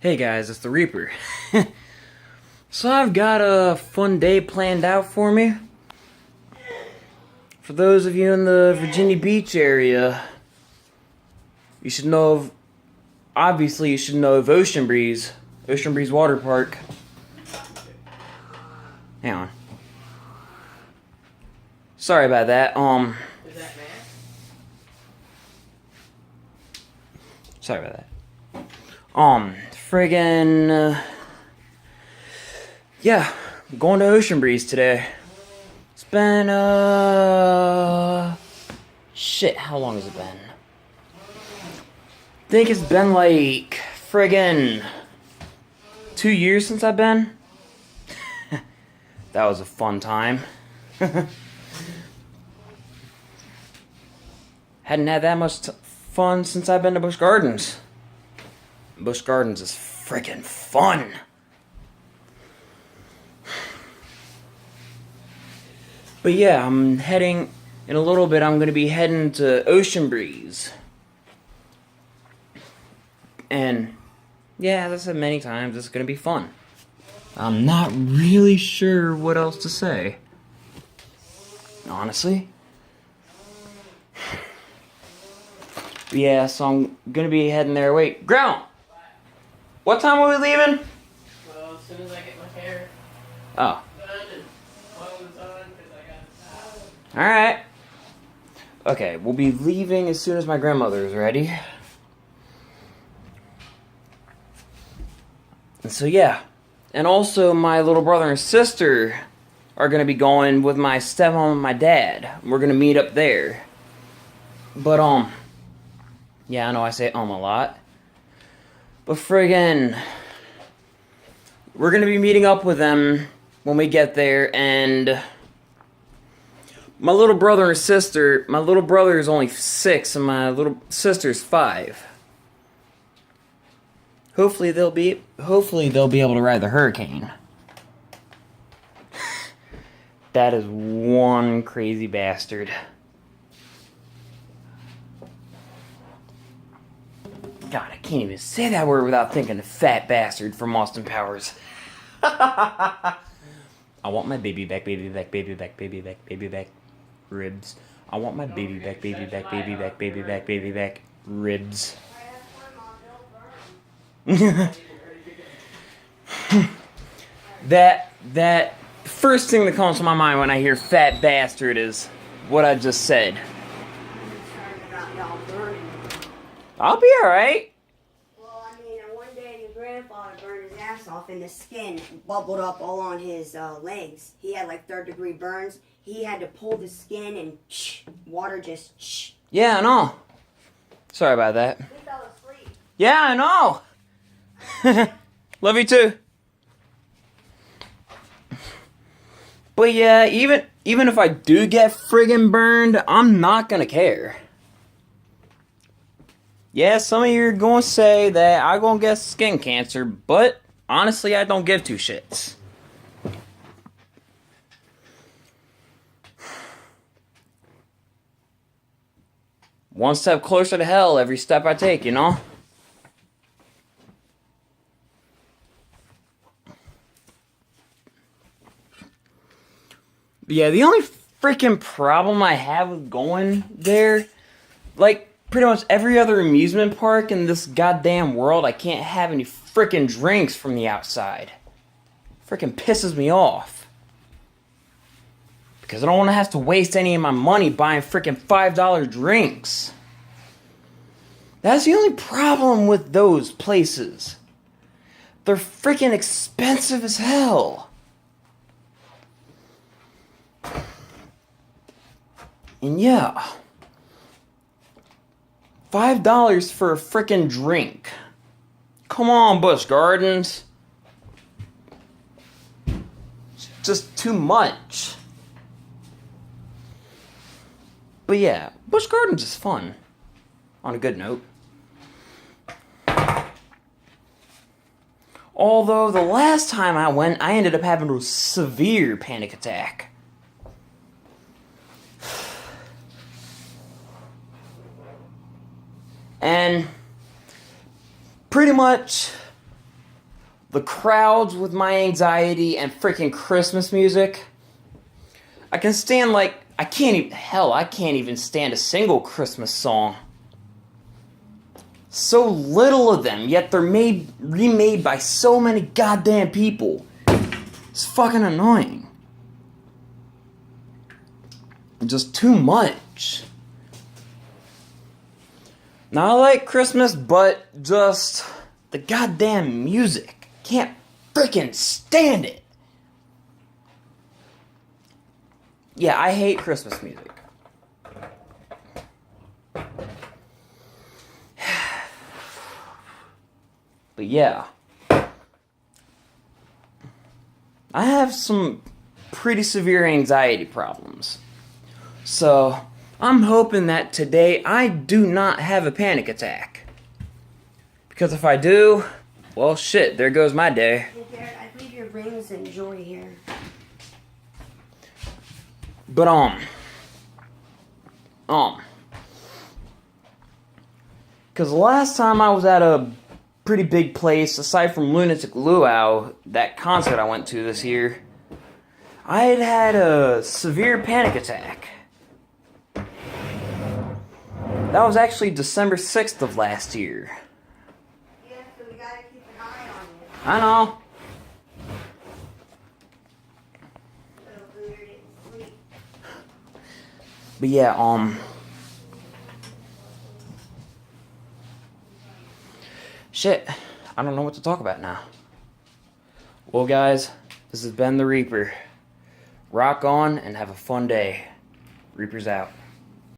Hey guys, it's the Reaper. So I've got a fun day planned out for me. For those of you in the Virginia Beach area, you should know of, obviously you should know of Ocean Breeze Waterpark. Hang on. Sorry about that. Is that man? Sorry about that. Friggin', yeah, I'm going to Ocean Breeze today. It's been, shit, how long has it been? I think it's been like, friggin' 2 years since I've been. That was a fun time. Hadn't had that much fun since I've been to Busch Gardens. Busch Gardens is freaking fun. But yeah, I'm heading, in a little bit, I'm going to be heading to Ocean Breeze. And, yeah, as I said many times, it's going to be fun. I'm not really sure what else to say. Honestly. But yeah, so I'm going to be heading there. Wait, Grandma! What time are we leaving? Well, as soon as I get my hair Oh. done and clothes on, because I got to Alright. Okay, we'll be leaving as soon as my grandmother is ready. And so yeah. And also my little brother and sister are going to be going with my stepmom and my dad. We're going to meet up there. But, yeah, I know I say a lot. But friggin', we're going to be meeting up with them when we get there, and my little brother and sister, my little brother is only 6 and my little sister's 5. Hopefully they'll be able to ride the Hurricane. That is one crazy bastard. God, I can't even say that word without thinking of fat bastard from Austin Powers. I want my baby back, baby back, baby back, baby back, baby back, ribs. I want my baby back, baby back, baby back, baby back, baby back, ribs. That first thing that comes to my mind when I hear fat bastard is what I just said. I'll be alright. Well, I mean, one day your grandfather burned his ass off and the skin bubbled up all on his legs. He had like 3rd-degree burns. He had to pull the skin and water just Yeah, I know. Sorry about that. He fell asleep. Yeah, I know. Love you too. But yeah, even if I do get friggin' burned, I'm not gonna care. Yeah, some of you are gonna say that I'm gonna get skin cancer, but honestly, I don't give 2 shits. One step closer to hell every step I take, you know? But yeah, the only freaking problem I have with going there, like, pretty much every other amusement park in this goddamn world, I can't have any freaking drinks from the outside. Freaking pisses me off. Because I don't want to have to waste any of my money buying freaking $5 drinks. That's the only problem with those places. They're freaking expensive as hell. And yeah, $5 for a frickin' drink. Come on, Busch Gardens. It's just too much. But yeah, Busch Gardens is fun. On a good note. Although the last time I went, I ended up having a severe panic attack. And pretty much the crowds with my anxiety and freaking Christmas music. I can stand I can't even stand a single Christmas song. So little of them, yet they're remade by so many goddamn people. It's fucking annoying. Just too much. Now I like Christmas, but just the goddamn music. Can't freaking stand it. Yeah, I hate Christmas music. But yeah. I have some pretty severe anxiety problems. So, I'm hoping that today I do not have a panic attack. Because if I do, well shit, there goes my day. Hey Jared, I leave your rings and jewelry here. But because the last time I was at a pretty big place, aside from Lunatic Luau, that concert I went to this year, I had a severe panic attack. That was actually December 6th of last year. Yeah, so we gotta keep an eye on you. I know. So Lunar didn't sleep. But yeah, shit, I don't know what to talk about now. Well, guys, this has been the Reaper. Rock on and have a fun day. Reaper's out.